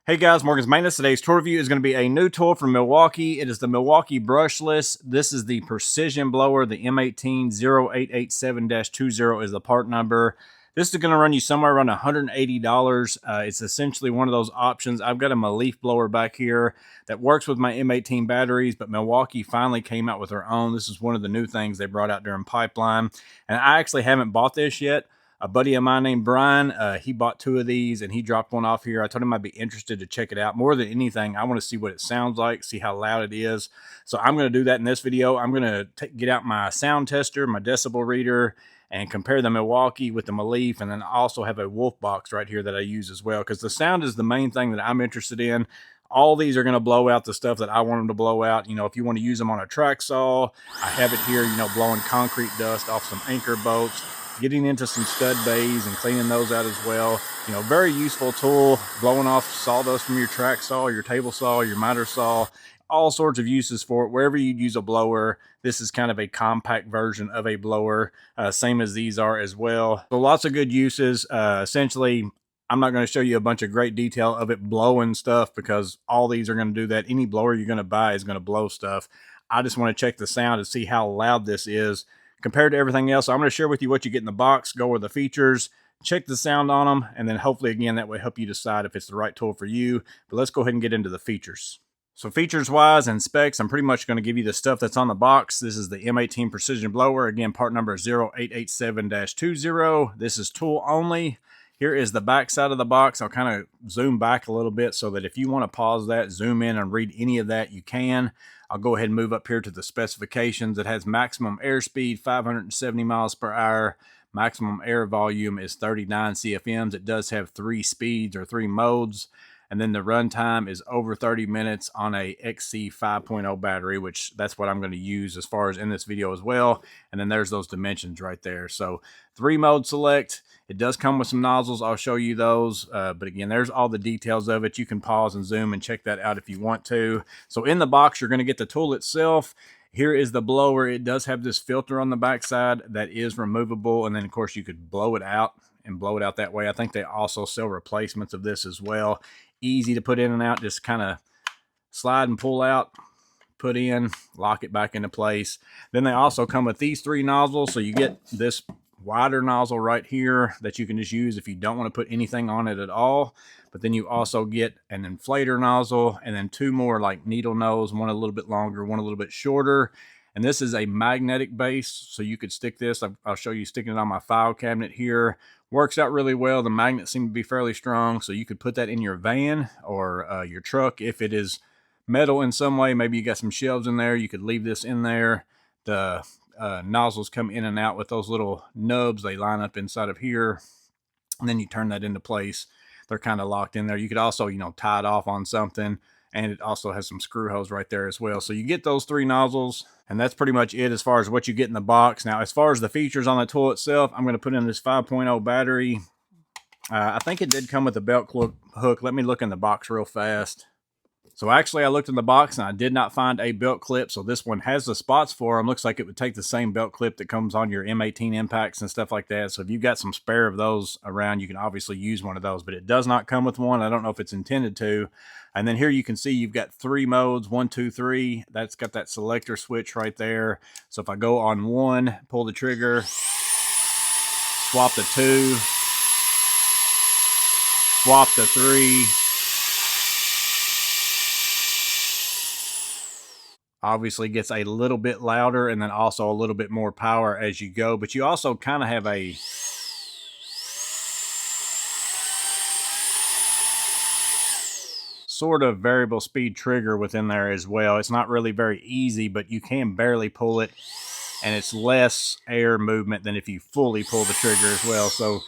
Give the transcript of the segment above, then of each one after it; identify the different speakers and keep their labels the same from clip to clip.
Speaker 1: Hey guys, Morgan's Maintenance. Today's tool review is going to be a new tool from Milwaukee. It is the Milwaukee Brushless. This is the Precision Blower. The M18 0887-20 is the part number. This is going to run you somewhere around $180. It's essentially one of those options. I've got a Meliff blower back here that works with my M18 batteries, but Milwaukee finally came out with their own. This is one of the new things they brought out during Pipeline, and I actually haven't bought this yet. A buddy of mine named Brian, he bought two of these and he dropped one off here. I told him I'd be interested to check it out. More than anything, I want to see what it sounds like, see how loud it is. So I'm going to do that in this video. I'm going to get out my sound tester, my decibel reader, and compare the Milwaukee with the Meliff, and then I also have a Wolfbox right here that I use as well, because the sound is the main thing that I'm interested in. All these are going to blow out the stuff that I want them to blow out. You know, if you want to use them on a track saw, I have it here, you know, blowing concrete dust off some anchor bolts, getting into some stud bays and cleaning those out as well. You know, very useful tool, blowing off sawdust from your track saw, your table saw, your miter saw, all sorts of uses for it. Wherever you'd use a blower, this is kind of a compact version of a blower, same as these are as well. So lots of good uses. Essentially, I'm not going to show you a bunch of great detail of it blowing stuff, because all these are going to do that. Any blower you're going to buy is going to blow stuff. I just want to check the sound and see how loud this is compared to everything else. So I'm going to share with you what you get in the box, go over the features, check the sound on them, and then hopefully, again, that will help you decide if it's the right tool for you. But let's go ahead and get into the features. So features-wise and specs, I'm pretty much going to give you the stuff that's on the box. This is the M18 Precision Blower. Again, part number 0887-20. This is tool only. Here is the back side of the box. I'll kind of zoom back a little bit so that if you want to pause that, zoom in and read any of that, you can. I'll go ahead and move up here to the specifications. It has maximum airspeed, 570 miles per hour. Maximum air volume is 39 CFMs. It does have 3 speeds or 3 modes. And then the runtime is over 30 minutes on a XC 5.0 battery, which that's what I'm going to use as far as in this video as well. And then there's those dimensions right there. So 3 mode select. It does come with some nozzles. I'll show you those. But again, there's all the details of it. You can pause and zoom and check that out if you want to. So in the box, you're going to get the tool itself. Here is the blower. It does have this filter on the backside that is removable. And then, of course, you could blow it out and blow it out that way. I think they also sell replacements of this as well. Easy to put in and out. Just kind of slide and pull out, put in, lock it back into place. Then they also come with these 3 nozzles. So you get this wider nozzle right here that you can just use if you don't want to put anything on it at all. But then you also get an inflator nozzle, and then 2 more like needle nose, one a little bit longer, one a little bit shorter. And this is a magnetic base, so you could stick this. I'll show you sticking it on my file cabinet here. Works out really well. The magnets seem to be fairly strong, so you could put that in your van or your truck if it is metal in some way. Maybe you got some shelves in there. You could leave this in there. The nozzles come in and out with those little nubs. They line up inside of here, and then you turn that into place. They're kind of locked in there. You could also, you know, tie it off on something, and it also has some screw holes right there as well. So you get those 3 nozzles, and that's pretty much it as far as what you get in the box. Now, as far as the features on the tool itself, I'm going to put in this 5.0 battery. I think it did come with a belt hook. Let me look in the box real fast. So actually, I looked in the box and I did not find a belt clip. So this one has the spots for them. Looks like it would take the same belt clip that comes on your M18 impacts and stuff like that. So if you've got some spare of those around, you can obviously use one of those, but it does not come with one. I don't know if it's intended to. And then here you can see you've got 3 modes, 1, 2, 3. That's got that selector switch right there. So if I go on 1, pull the trigger, swap to 2, swap to 3. Obviously gets a little bit louder and then also a little bit more power as you go, but you also kind of have a sort of variable speed trigger within there as well. It's not really very easy, but you can barely pull it, and it's less air movement than if you fully pull the trigger as well. So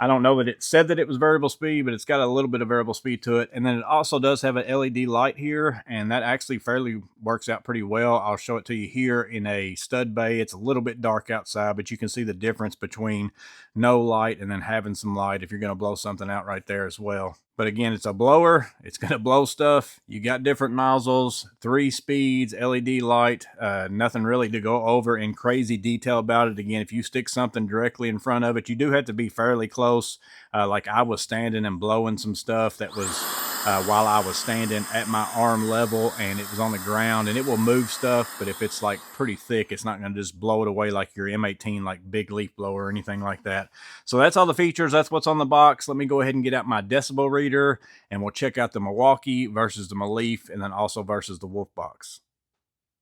Speaker 1: I don't know that it said that it was variable speed, but it's got a little bit of variable speed to it. And then it also does have an LED light here, and that actually fairly works out pretty well. I'll show it to you here in a stud bay. It's a little bit dark outside, but you can see the difference between no light and then having some light if you're going to blow something out right there as well. But again, it's a blower. It's going to blow stuff. You got different nozzles, 3 speeds, LED light, nothing really to go over in crazy detail about it. Again, if you stick something directly in front of it, you do have to be fairly close. Like I was standing and blowing some stuff that was while I was standing at my arm level and it was on the ground, and it will move stuff, but if it's like pretty thick, it's not going to just blow it away like your M18 like big leaf blower or anything like that. So that's all the features. That's what's on the box. Let me go ahead and get out my decibel reader and we'll check out the Milwaukee versus the Meliff, and then also versus the Wolfbox.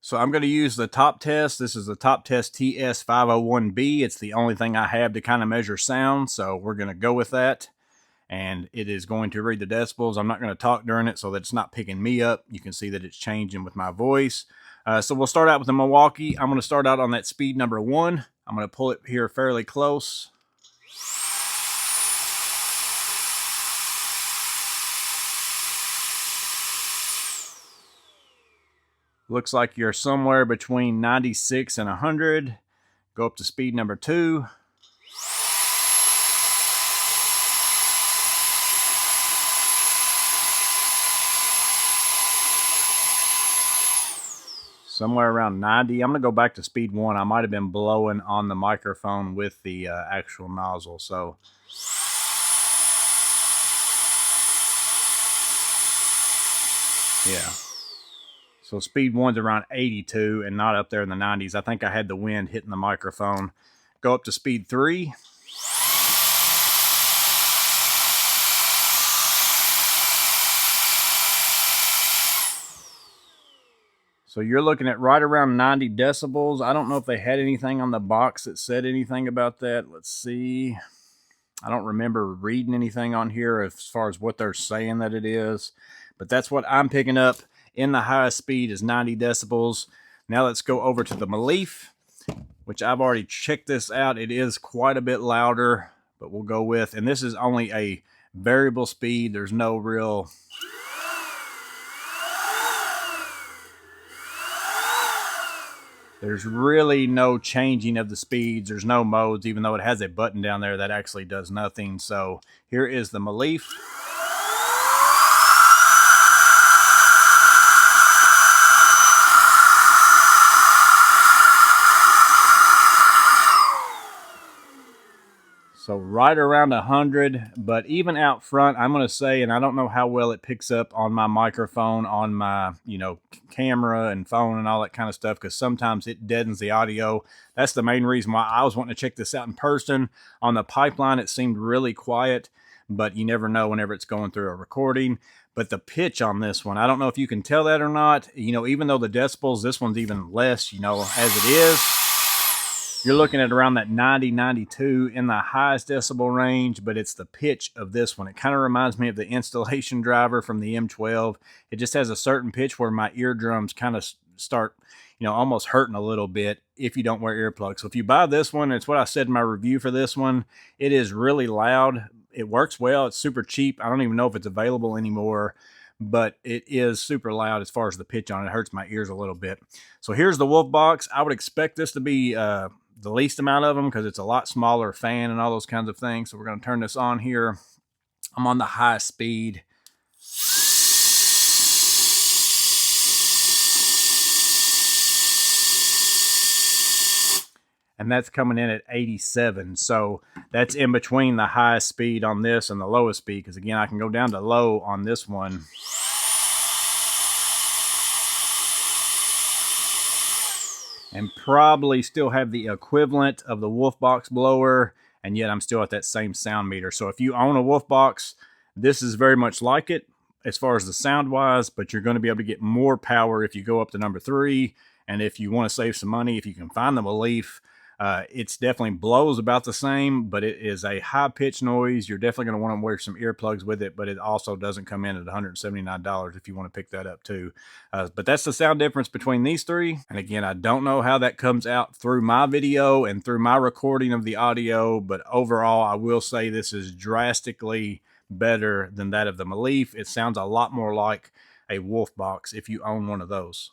Speaker 1: So I'm going to use the Top Test. This is the Top Test TS501B. It's the only thing I have to kind of measure sound, so we're going to go with that. And it is going to read the decibels. I'm not going to talk during it so that it's not picking me up. You can see that it's changing with my voice. So we'll start out with the Milwaukee. I'm going to start out on that speed number 1. I'm going to pull it here fairly close. Looks like you're somewhere between 96 and 100. Go up to speed number 2. Somewhere around 90. I'm going to go back to speed 1. I might have been blowing on the microphone with the actual nozzle. So yeah. So speed 1's around 82 and not up there in the 90s. I think I had the wind hitting the microphone. Go up to speed 3. So you're looking at right around 90 decibels. I don't know if they had anything on the box that said anything about that. Let's see. I don't remember reading anything on here as far as what they're saying that it is. But that's what I'm picking up in the highest speed is 90 decibels. Now let's go over to the Meliff, which I've already checked this out. It is quite a bit louder, but we'll go with, and this is only a variable speed. There's no real... There's really no changing of the speeds. There's no modes, even though it has a button down there that actually does nothing. So here is the Meliff. So right around 100, but even out front, I'm going to say, and I don't know how well it picks up on my microphone, on my, camera and phone and all that kind of stuff, because sometimes it deadens the audio. That's the main reason why I was wanting to check this out in person. On the pipeline, it seemed really quiet, but you never know whenever it's going through a recording. But the pitch on this one, I don't know if you can tell that or not. Even though the decibels, this one's even less, as it is. You're looking at around that 90, 92 in the highest decibel range, but it's the pitch of this one. It kind of reminds me of the installation driver from the M12. It just has a certain pitch where my eardrums kind of start, almost hurting a little bit if you don't wear earplugs. So if you buy this one, it's what I said in my review for this one. It is really loud. It works well. It's super cheap. I don't even know if it's available anymore, but it is super loud as far as the pitch on it. It hurts my ears a little bit. So here's the Wolfbox. I would expect this to be the least amount of them because it's a lot smaller fan and all those kinds of things. So we're going to turn this on here. I'm on the highest speed. And that's coming in at 87. So that's in between the highest speed on this and the lowest speed, because again, I can go down to low on this one. And probably still have the equivalent of the Wolfbox blower, and yet I'm still at that same sound meter. So if you own a Wolfbox, this is very much like it as far as the sound wise, but you're going to be able to get more power if you go up to number 3. And if you want to save some money, if you can find the Meliff, it's definitely blows about the same, but it is a high-pitched noise. You're definitely going to want to wear some earplugs with it, but it also doesn't come in at $179 if you want to pick that up too. But that's the sound difference between these 3. And again, I don't know how that comes out through my video and through my recording of the audio, but overall, I will say this is drastically better than that of the Meliff. It sounds a lot more like a Wolfbox if you own one of those.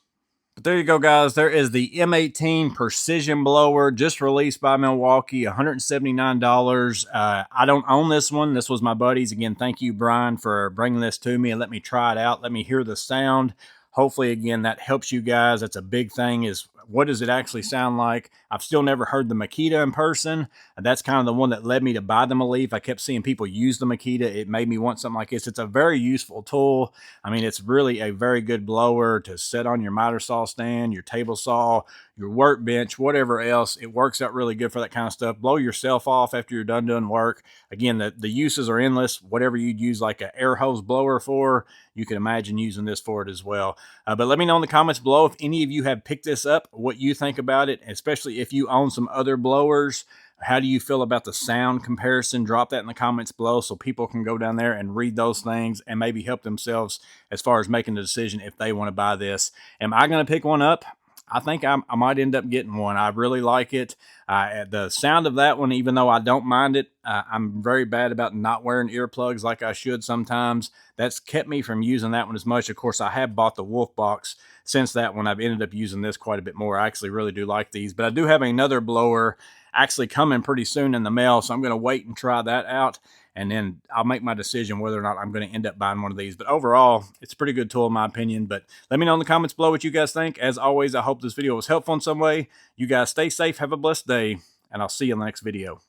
Speaker 1: But there you go, guys. There is the M18 Precision Blower, just released by Milwaukee, $179. I don't own this one. This was my buddy's. Again, thank you, Brian, for bringing this to me and let me try it out. Let me hear the sound. Hopefully, again, that helps you guys. That's a big thing, is what does it actually sound like? I've still never heard the Makita in person. That's kind of the one that led me to buy the Meliff. I kept seeing people use the Makita. It made me want something like this. It's a very useful tool. I mean, it's really a very good blower to set on your miter saw stand, your table saw, your workbench, whatever else. It works out really good for that kind of stuff. Blow yourself off after you're done doing work. Again, the uses are endless. Whatever you'd use like an air hose blower for, you can imagine using this for it as well. But let me know in the comments below if any of you have picked this up, what you think about it, especially if you own some other blowers. How do you feel about the sound comparison? Drop that in the comments below so people can go down there and read those things and maybe help themselves as far as making the decision if they want to buy this. Am I going to pick one up? I think I might end up getting one. I really like it. The sound of that one, even though I don't mind it, I'm very bad about not wearing earplugs like I should sometimes. That's kept me from using that one as much. Of course, I have bought the Wolfbox since that one. I've ended up using this quite a bit more. I actually really do like these. But I do have another blower actually coming pretty soon in the mail, so I'm going to wait and try that out, and then I'll make my decision whether or not I'm going to end up buying one of these. But overall, it's a pretty good tool in my opinion. But let me know in the comments below what you guys think. As always, I hope this video was helpful in some way. You guys stay safe, have a blessed day, and I'll see you in the next video.